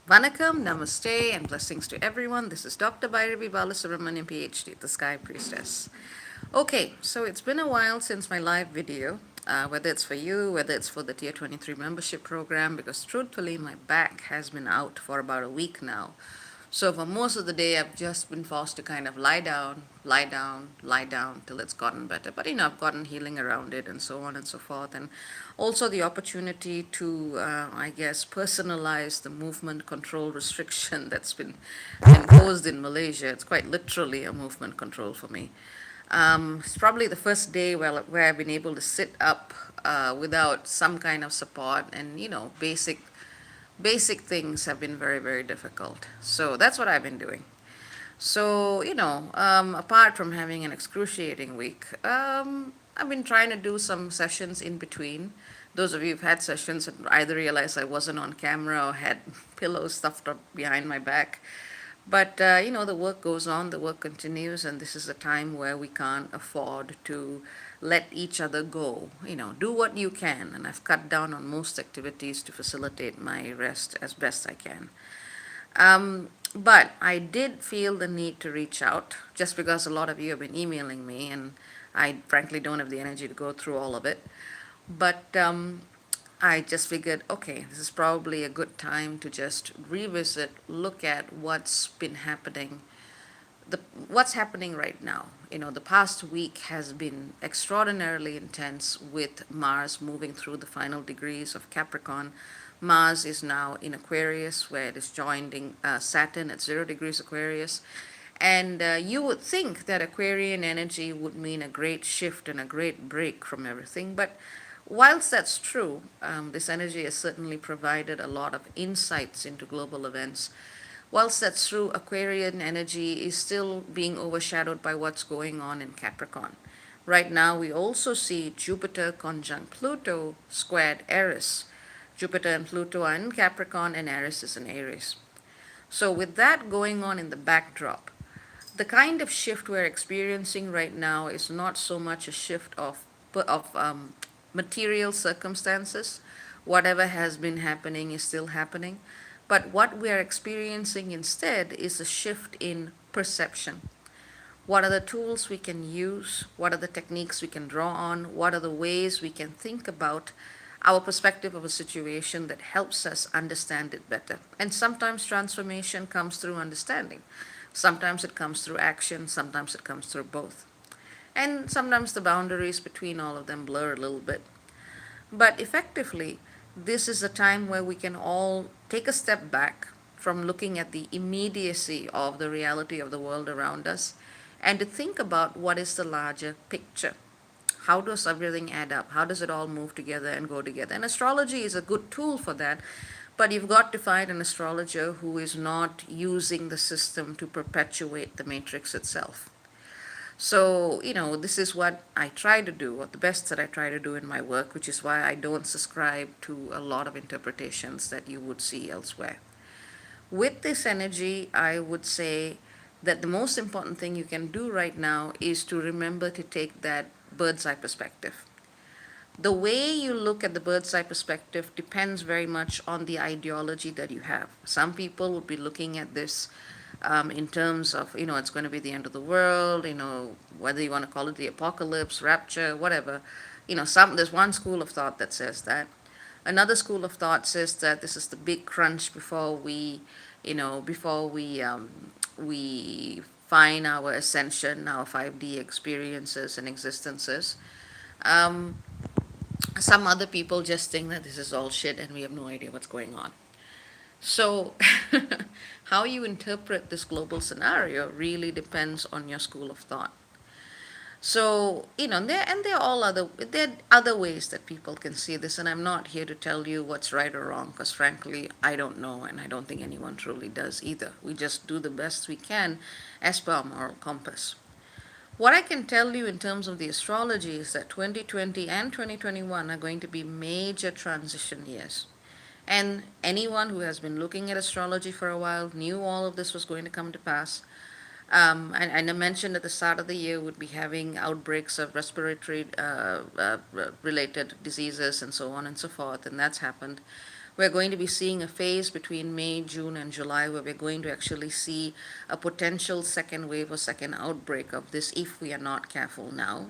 Vanakkam, Namaste, and blessings to everyone. This is Dr. Bhairavi Balasubramanian, PhD, the Sky Priestess. Okay, so it's been a while since my live video, whether it's for you, whether it's for the Tier 23 membership program, because truthfully, my back has been out for about a week now. So for most of the day, I've just been forced to kind of lie down, lie down, lie down till it's gotten better. But I've gotten healing around it and so on and so forth. And also the opportunity to, I guess, personalize the movement control restriction that's been imposed in Malaysia. It's quite literally a movement control for me. It's probably the first day where I've been able to sit up without some kind of support, and basic things have been very, very difficult. So that's what I've been doing. So, apart from having an excruciating week, I've been trying to do some sessions in between. Those of you who've had sessions either realized I wasn't on camera or had pillows stuffed up behind my back. But, the work goes on, the work continues, and this is a time where we can't afford to let each other go. Do what you can, and I've cut down on most activities to facilitate my rest as best I can. But I did feel the need to reach out just because a lot of you have been emailing me, and I frankly don't have the energy to go through all of it. But I just figured, okay, this is probably a good time to just revisit, look at what's happening right now. The past week has been extraordinarily intense with Mars moving through the final degrees of Capricorn. Mars is now in Aquarius, where it is joining Saturn at 0 degrees Aquarius. And you would think that Aquarian energy would mean a great shift and a great break from everything. But whilst that's true, this energy has certainly provided a lot of insights into global events. Whilst that's true, Aquarian energy is still being overshadowed by what's going on in Capricorn. Right now, we also see Jupiter conjunct Pluto squared Eris. Jupiter and Pluto are in Capricorn, and Eris is in Aries. So, with that going on in the backdrop, the kind of shift we're experiencing right now is not so much a shift of material circumstances. Whatever has been happening is still happening. But what we are experiencing instead is a shift in perception. What are the tools we can use? What are the techniques we can draw on? What are the ways we can think about our perspective of a situation that helps us understand it better? And sometimes transformation comes through understanding. Sometimes it comes through action. Sometimes it comes through both. And sometimes the boundaries between all of them blur a little bit. But effectively, this is a time where we can all take a step back from looking at the immediacy of the reality of the world around us and to think about what is the larger picture. How does everything add up? How does it all move together and go together? And astrology is a good tool for that, but you've got to find an astrologer who is not using the system to perpetuate the matrix itself. So, this is what I try to do, or the best that I try to do in my work, which is why I don't subscribe to a lot of interpretations that you would see elsewhere. With this energy, I would say that the most important thing you can do right now is to remember to take that bird's eye perspective. The way you look at the bird's eye perspective depends very much on the ideology that you have. Some people will be looking at this in terms of, it's going to be the end of the world, whether you want to call it the apocalypse, rapture, whatever. There's one school of thought that says that. Another school of thought says that this is the big crunch before we find our ascension, our 5D experiences and existences. Um, some other people just think that this is all shit and we have no idea what's going on. So, how you interpret this global scenario really depends on your school of thought. So, there are other ways that people can see this, and I'm not here to tell you what's right or wrong, because frankly, I don't know, and I don't think anyone truly does either. We just do the best we can as per our moral compass. What I can tell you in terms of the astrology is that 2020 and 2021 are going to be major transition years. And anyone who has been looking at astrology for a while knew all of this was going to come to pass. And I mentioned at the start of the year would be having outbreaks of respiratory related diseases and so on and so forth, and that's happened. We're going to be seeing a phase between May, June, and July where we're going to actually see a potential second wave or second outbreak of this if we are not careful now.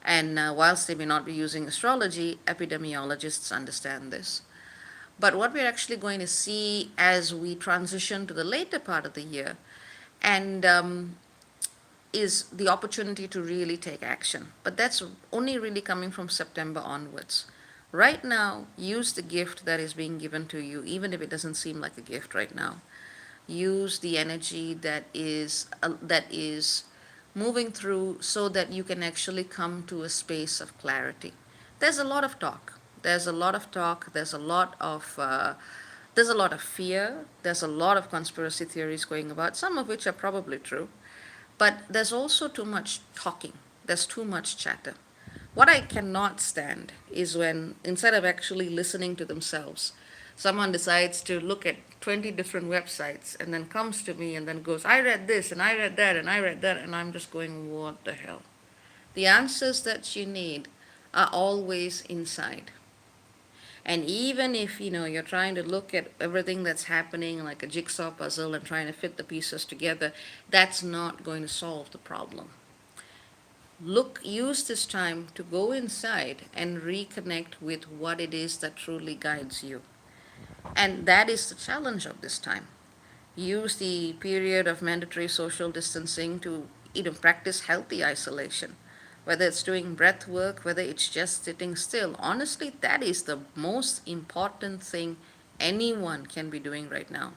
And whilst they may not be using astrology, epidemiologists understand this. But what we're actually going to see as we transition to the later part of the year and is the opportunity to really take action. But that's only really coming from September onwards. Right now, use the gift that is being given to you, even if it doesn't seem like a gift right now. Use the energy that is moving through so that you can actually come to a space of clarity. There's a lot of talk. There's a lot of talk. There's a lot of fear. There's a lot of conspiracy theories going about, some of which are probably true. But there's also too much talking. There's too much chatter. What I cannot stand is when, instead of actually listening to themselves, someone decides to look at 20 different websites and then comes to me and then goes, I read this and I read that and I read that, and I'm just going, what the hell? The answers that you need are always inside. And even if you're trying to look at everything that's happening like a jigsaw puzzle and trying to fit the pieces together, that's not going to solve the problem. Use this time to go inside and reconnect with what it is that truly guides you. And that is the challenge of this time. Use the period of mandatory social distancing to practice healthy isolation. Whether it's doing breath work, whether it's just sitting still. Honestly, that is the most important thing anyone can be doing right now.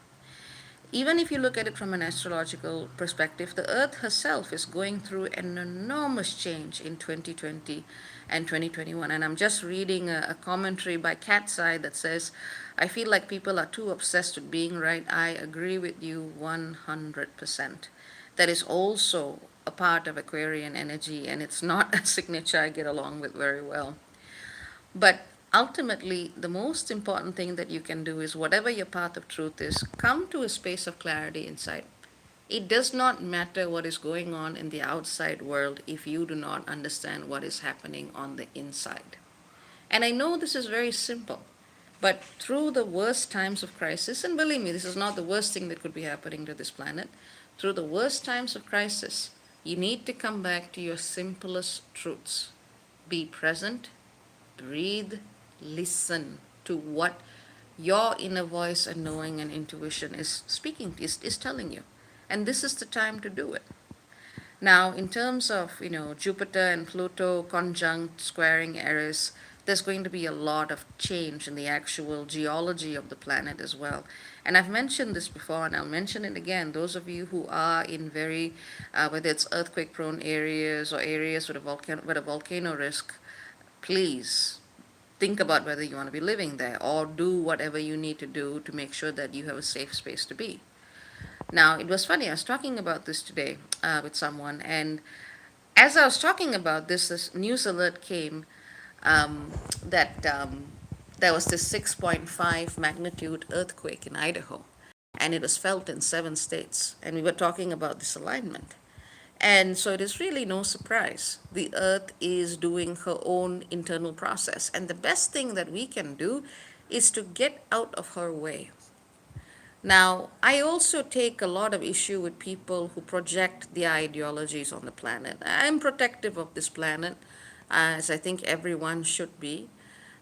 Even if you look at it from an astrological perspective, the Earth herself is going through an enormous change in 2020 and 2021. And I'm just reading a commentary by Kath Side that says, I feel like people are too obsessed with being right. I agree with you 100%. That is also a part of Aquarian energy, and it's not a signature I get along with very well. But ultimately, the most important thing that you can do is whatever your path of truth is, come to a space of clarity inside. It does not matter what is going on in the outside world if you do not understand what is happening on the inside. And I know this is very simple, but through the worst times of crisis, and believe me, this is not the worst thing that could be happening to this planet, through the worst times of crisis, you need to come back to your simplest truths. Be present, breathe, listen to what your inner voice and knowing and intuition is speaking, is telling you. And this is the time to do it. Now, in terms of, Jupiter and Pluto conjunct squaring Eris, there's going to be a lot of change in the actual geology of the planet as well. And I've mentioned this before, and I'll mention it again. Those of you who are in whether it's earthquake-prone areas or areas with a volcano risk, please think about whether you want to be living there or do whatever you need to do to make sure that you have a safe space to be. Now, it was funny, I was talking about this today with someone, and as I was talking about this news alert came that there was this 6.5 magnitude earthquake in Idaho, and it was felt in 7 states, and we were talking about this alignment. And so it is really no surprise. The earth is doing her own internal process. And the best thing that we can do is to get out of her way. Now, I also take a lot of issue with people who project their ideologies on the planet. I'm protective of this planet, as I think everyone should be.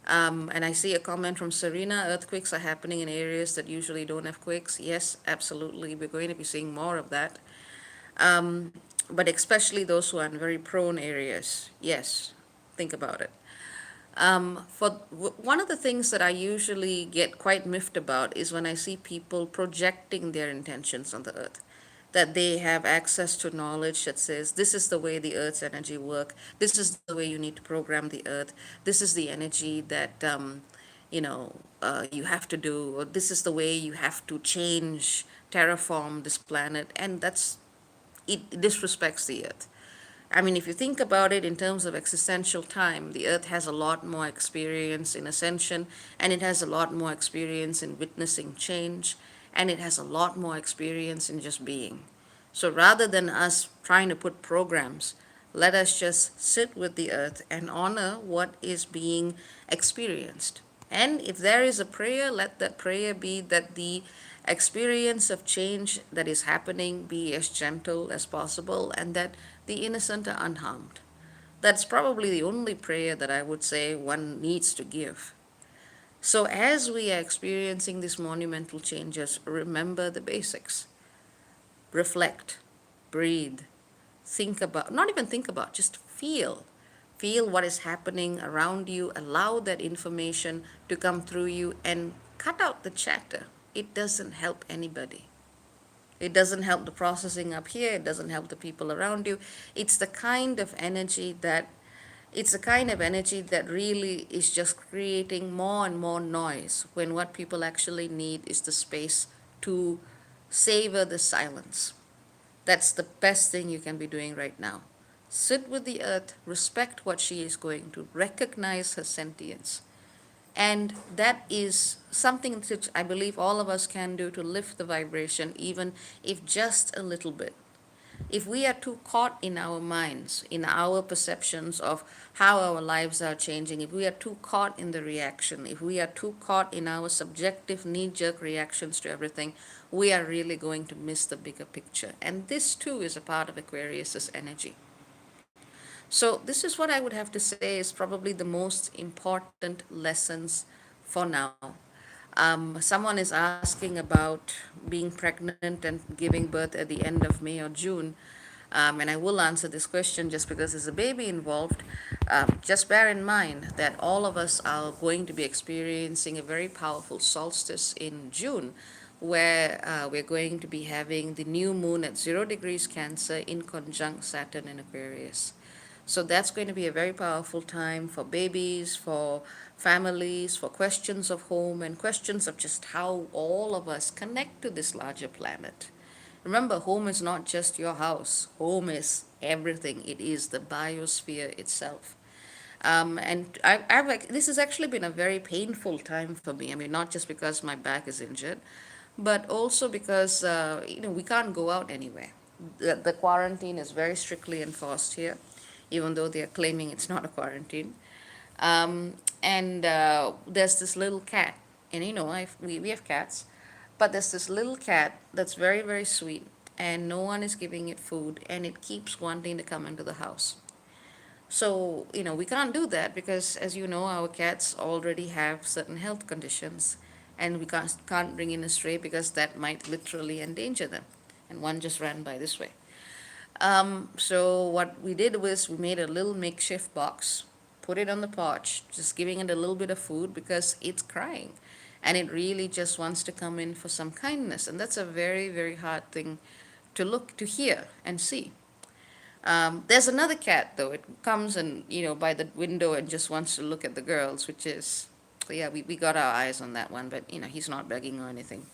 And I see a comment from Serena, earthquakes are happening in areas that usually don't have quakes. Yes, absolutely. We're going to be seeing more of that. But especially those who are in very prone areas. Yes, think about it. One of the things that I usually get quite miffed about is when I see people projecting their intentions on the earth, that they have access to knowledge that says this is the way the earth's energy work, this is the way you need to program the earth, this is the energy that you have to do, or this is the way you have to change, terraform this planet, and it disrespects the earth. I mean, if you think about it in terms of existential time, the earth has a lot more experience in ascension, and it has a lot more experience in witnessing change, and it has a lot more experience in just being. So rather than us trying to put programs, let us just sit with the earth and honor what is being experienced. And if there is a prayer, let that prayer be that the experience of change that is happening be as gentle as possible and that the innocent are unharmed. That's probably the only prayer that I would say one needs to give. So, as we are experiencing these monumental changes, remember the basics. Reflect, breathe, think about, not even think about, just feel. Feel what is happening around you, allow that information to come through you, and cut out the chatter. It doesn't help anybody. It doesn't help the processing up here, it doesn't help the people around you. It's the kind of energy that it's the kind of energy that really is just creating more and more noise when what people actually need is the space to savor the silence. That's the best thing you can be doing right now. Sit with the earth, respect what she is going to, recognize her sentience. And that is something that I believe all of us can do to lift the vibration, even if just a little bit. If we are too caught in our minds, in our perceptions of how our lives are changing, if we are too caught in the reaction, if we are too caught in our subjective knee jerk reactions to everything, we are really going to miss the bigger picture. And this too is a part of Aquarius's energy. So, this is what I would have to say is probably the most important lessons for now. Someone is asking about being pregnant and giving birth at the end of May or June. And I will answer this question just because there's a baby involved. Just bear in mind that all of us are going to be experiencing a very powerful solstice in June, where we're going to be having the new moon at 0 degrees Cancer in conjunct Saturn in Aquarius. So that's going to be a very powerful time for babies, for families, for questions of home, and questions of just how all of us connect to this larger planet. Remember, home is not just your house, home is everything, it is the biosphere itself. This has actually been a very painful time for me. I mean, not just because my back is injured, but also because we can't go out anywhere. The quarantine is very strictly enforced here, even though they are claiming it's not a quarantine. And there's this little cat, and we have cats, but there's this little cat that's very, very sweet, and no one is giving it food, and it keeps wanting to come into the house. So, we can't do that because, as you know, our cats already have certain health conditions, and we can't bring in a stray because that might literally endanger them. And one just ran by this way. So what we did was we made a little makeshift box, put it on the porch, just giving it a little bit of food because it's crying, and it really just wants to come in for some kindness, and that's a very, very hard thing to hear and see. There's another cat though. It comes and by the window and just wants to look at the girls, which is yeah, we got our eyes on that one, but he's not begging or anything.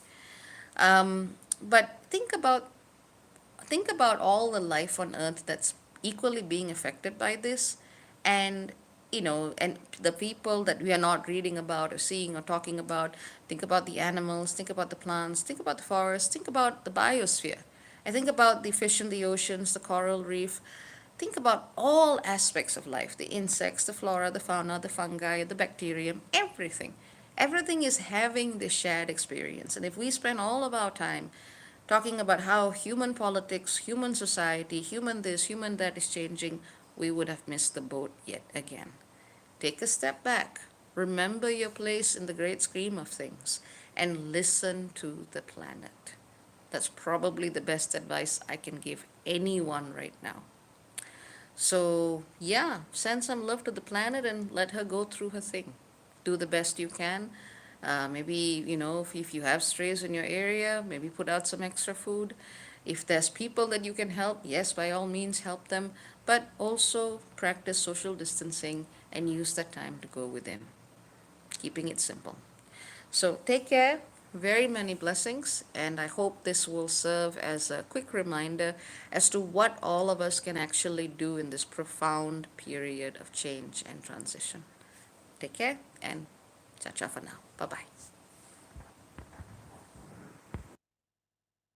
But think about all the life on earth that's equally being affected by this, and and the people that we are not reading about or seeing or talking about. Think about the animals, think about the plants, think about the forests, think about the biosphere, and think about the fish in the oceans, the coral reef. Think about all aspects of life: the insects, the flora, the fauna, the fungi, the bacterium, everything is having this shared experience. And if we spend all of our time talking about how human politics, human society, human this, human that is changing, we would have missed the boat yet again. Take a step back. Remember your place in the great scheme of things and listen to the planet. That's probably the best advice I can give anyone right now. So, yeah, send some love to the planet and let her go through her thing. Do the best you can. Maybe, if you have strays in your area, maybe put out some extra food. If there's people that you can help, yes, by all means, help them. But also practice social distancing and use that time to go within, keeping it simple. So take care. Very many blessings, and I hope this will serve as a quick reminder as to what all of us can actually do in this profound period of change and transition. Take care, and ciao ciao for now. Bye bye.